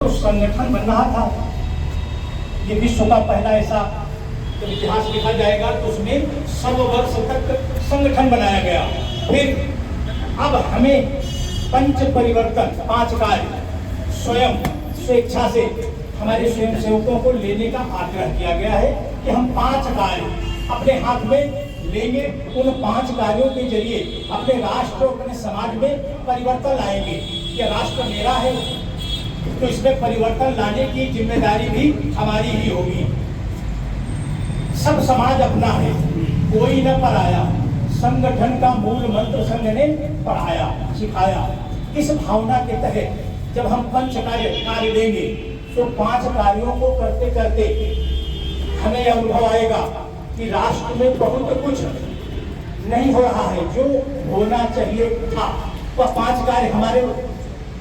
तो संगठन बन रहा था। ये विश्व का पहला ऐसा जब इतिहास लिखा जाएगा तो उसमें 100 वर्ष तक संगठन बनाया गया। फिर अब हमें पंच परिवर्तन, 5 कार्य स्वयं स्वेच्छा से हमारे स्वयं सेवकों को लेने का आग्रह किया गया है कि हम 5 कार्य अपने हाथ में लेंगे। उन 5 कार्यों के जरिए अपने राष्ट्र और अपने समाज में परिवर्तन लाएंगे। यह राष्ट्र मेरा है तो इसमें परिवर्तन लाने की जिम्मेदारी भी हमारी ही होगी। सब समाज अपना है, कोई न पराया, संगठन का मूल मंत्र संघ ने पढ़ाया सिखाया। इस भावना के तहत जब हम पंच कार्य लेंगे तो 5 कार्यों को करते करते हमें यह अनुभव आएगा कि राष्ट्र में बहुत कुछ नहीं हो रहा है जो होना चाहिए था। वह 5 कार्य हमारे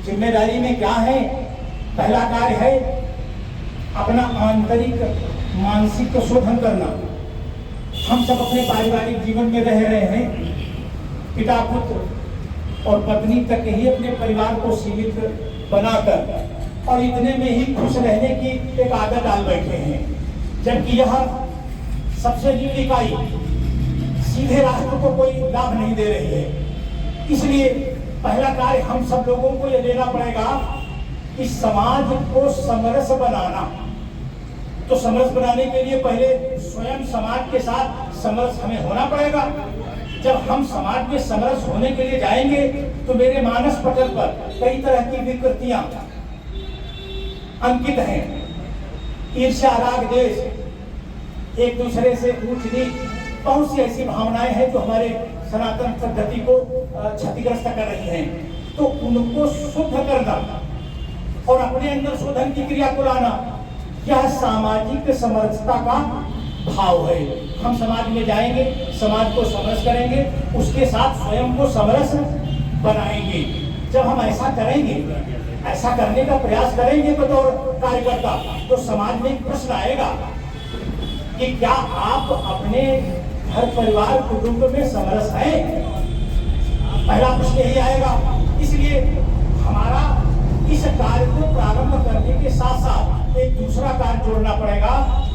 जिम्मेदारी में क्या है? पहला कार्य है अपना आंतरिक मानसिक शोधन करना। हम सब अपने पारिवारिक जीवन में रह रहे हैं, पिता पुत्र और पत्नी तक ही अपने परिवार को सीमित बनाकर और इतने में ही खुश रहने की एक आदत डाल बैठे हैं, जबकि यह सबसे नीची इकाई सीधे राष्ट्र को कोई लाभ नहीं दे रही है। इसलिए पहला कार्य हम सब लोगों को यह लेना पड़ेगा कि समाज को समरस बनाना। तो समरस बनाने के लिए पहले स्वयं समाज के साथ समरस हमें होना पड़ेगा। जब हम समाज में समरस होने के लिए जाएंगे तो मेरे मानस पटल पर कई तरह की विकृतियां अंकित हैं। ईर्ष्या, राग, द्वेष, एक दूसरे से ऊंच नीच, बहुत सी ऐसी भावनाएं हैं जो हमारे सनातन पद्धति को क्षतिग्रस्त कर रही हैं। तो उनको शुद्ध करना और अपने अंदर शोधन की क्रिया को लाना, यह सामाजिक समरसता का भाव है। हम समाज में जाएंगे, समाज को समरस करेंगे, उसके साथ स्वयं को समरस बनाएंगे। जब हम ऐसा करेंगे, ऐसा करने का प्रयास करेंगे बतौर कार्यकर्ता, तो समाज में एक प्रश्न आएगा कि क्या आप अपने घर परिवार कुटुंब में समरस हैं? पहला प्रश्न यही आएगा। इसलिए हमारा इस कार्य को प्रारंभ करने के साथ साथ एक दूसरा कार्य जोड़ना पड़ेगा,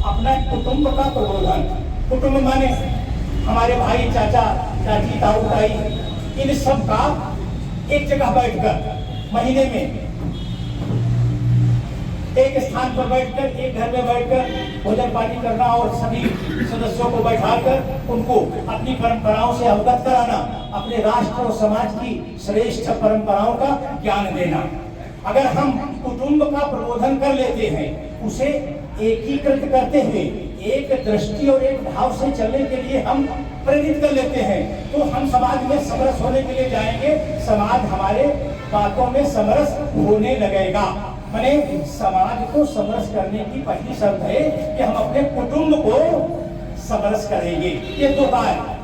अपना कुटुंब का प्रबोधन। कुटुंब माने हमारे भाई, चाचा, चाची, ताऊ, ताई, इन सब का एक जगह बैठकर महीने में एक स्थान पर बैठकर, एक घर में बैठकर भोजन पानी करना और सभी सदस्यों को बैठाकर उनको अपनी परंपराओं से अवगत कराना, अपने राष्ट्र और समाज की श्रेष्ठ परंपराओं का ज्ञान देना। अगर हम कुटुंब का प्रबोधन कर लेते हैं, उसे एकीकृत करते हुए एक दृष्टि और एक भाव से चलने के लिए हम प्रेरित कर लेते हैं, तो हम समाज में समरस होने के लिए जाएंगे। समाज हमारे बातों में समरस होने लगेगा। माने समाज को समरस करने की पहली शर्त है कि हम अपने कुटुंब को समरस करेंगे। ये 2 कार्य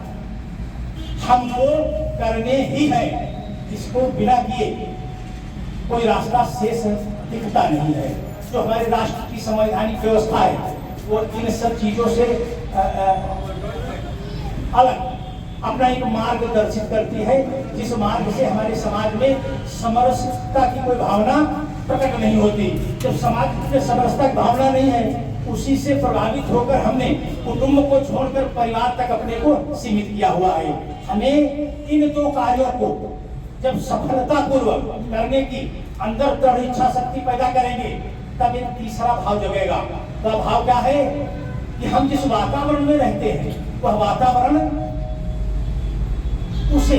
हमको करने ही है। इसको बिना किए कोई रास्ता शेष दिखता नहीं है। जो हमारे राष्ट्र की संवैधानिक व्यवस्था है वो इन सब चीजों से अलग अपना एक मार्ग दर्शित करती है, जिस मार्ग से हमारे समाज में समरसता की कोई भावना प्रकट नहीं होती। जब समाज में समरसता की भावना नहीं है, उसी से प्रभावित होकर हमने कुटुंब को छोड़कर परिवार तक अपने को सीमित किया हुआ है। हमें इन 2 कार्यों को जब सफलता पूर्वक करने की अंदर दृढ़ इच्छा शक्ति पैदा करेंगे, तब एक तीसरा भाव जगेगा। वह भाव क्या है कि हम जिस वातावरण में रहते हैं वह वातावरण उसे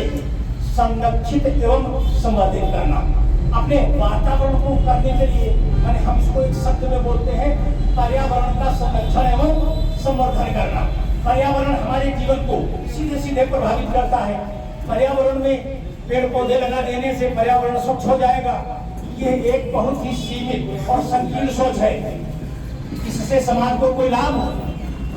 संरक्षित एवं संवर्धित करना। अपने वातावरण को करने के लिए माने हम इसको एक शब्द में बोलते हैं पर्यावरण का संरक्षण एवं संवर्धन करना। पर्यावरण हमारे जीवन को सीधे सीधे प्रभावित करता है। पर्यावरण में पेड़ पौधे लगा देने से पर्यावरण स्वच्छ हो जाएगा, ये एक बहुत ही सीमित और संकीर्ण सोच है। इससे समाज को कोई लाभ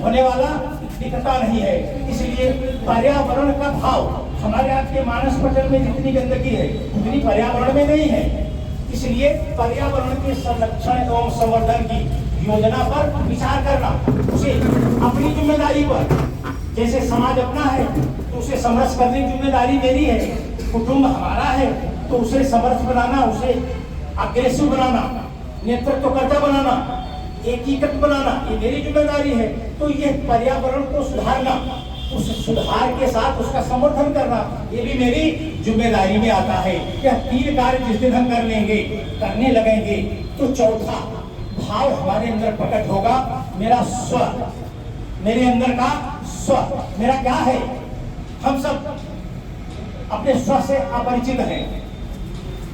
होने वाला दिखता नहीं है। इसलिए पर्यावरण का भाव हमारे आज के मानस पटल में जितनी गंदगी है उतनी पर्यावरण में नहीं है। इसलिए पर्यावरण के संरक्षण एवं संवर्धन की योजना पर विचार करना, उसे अपनी जिम्मेदारी पर, जैसे समाज अपना है तो उसे समरस करने की जिम्मेदारी मेरी है, कुटुंब हमारा है तो उसे समरस बनाना, उसे अग्रेसिव बनाना, नेतृत्वकर्ता बनाना, एकीकृत बनाना, ये मेरी जिम्मेदारी है। तो ये पर्यावरण को सुधारना, उस सुधार के साथ उसका समर्थन करना, ये भी मेरी जिम्मेदारी में आता है। यह 3 कार्य जिस दिन हम कर लेंगे, करने लगेंगे, तो चौथा भाव हमारे अंदर प्रकट होगा, मेरा स्व, मेरे अंदर का स्व, मेरा क्या है। हम सब अपने स्व से अपरिचित हैं।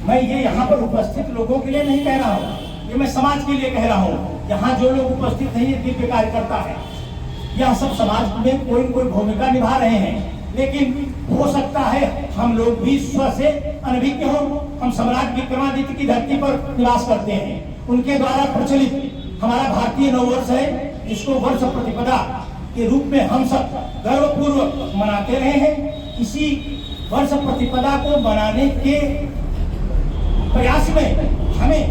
मैं ये यहाँ पर उपस्थित लोगों के लिए नहीं कह रहा हूँ, ये मैं समाज के लिए कह रहा हूँ। यहाँ जो लोग उपस्थित हैं ये दिव्य कार्यकर्ता है, यह सब समाज में कोई न कोई भूमिका निभा रहे हैं। लेकिन हो सकता है हम लोग भी स्व से अनभिज्ञ हों। हम सम्राट विक्रमादित्य की धरती पर निवास करते हैं, उनके द्वारा प्रचलित हमारा भारतीय नववर्ष है, जिसको वर्ष प्रतिपदा के रूप में हम सब गर्वपूर्वक मनाते रहे हैं। इसी वर्ष प्रतिपदा को मनाने के प्रयास में हमें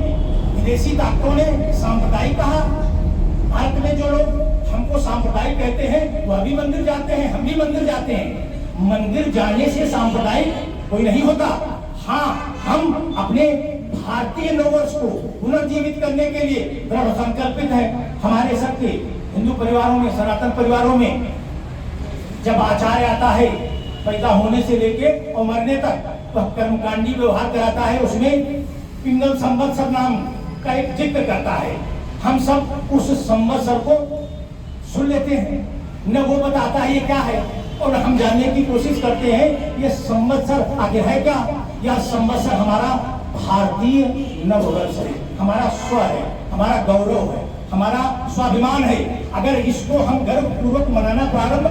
विदेशी ताकतों ने सांप्रदायिक कहा। भारत में जो लोग हमको सांप्रदायिक कहते हैं वह भी मंदिर जाते हैं, हम भी मंदिर जाते हैं। मंदिर जाने से सांप्रदायिक कोई नहीं होता। हाँ, हम अपने भारतीय नववर्ष को पुनर्जीवित करने के लिए दृढ़ संकल्पित है। हमारे सबके हिंदू परिवारों में, सनातन परिवारों में जब आचार्य आता है, पैदा होने से लेके और मरने तक वह कर्मकांडी व्यवहार कराता है, उसमें पिंगल संवत्सर नाम का एक जिक्र करता है। हम सब उस संवत्सर को सुन लेते हैं, न वो बताता है ये क्या है, और हम जानने की कोशिश करते हैं ये संवत्सर आगे है क्या। यह संवत्सर हमारा भारतीय नववर्ष है, हमारा स्व है, हमारा गौरव है, हमारा स्वाभिमान है। अगर इसको हम गर्वपूर्वक मनाना प्रारंभ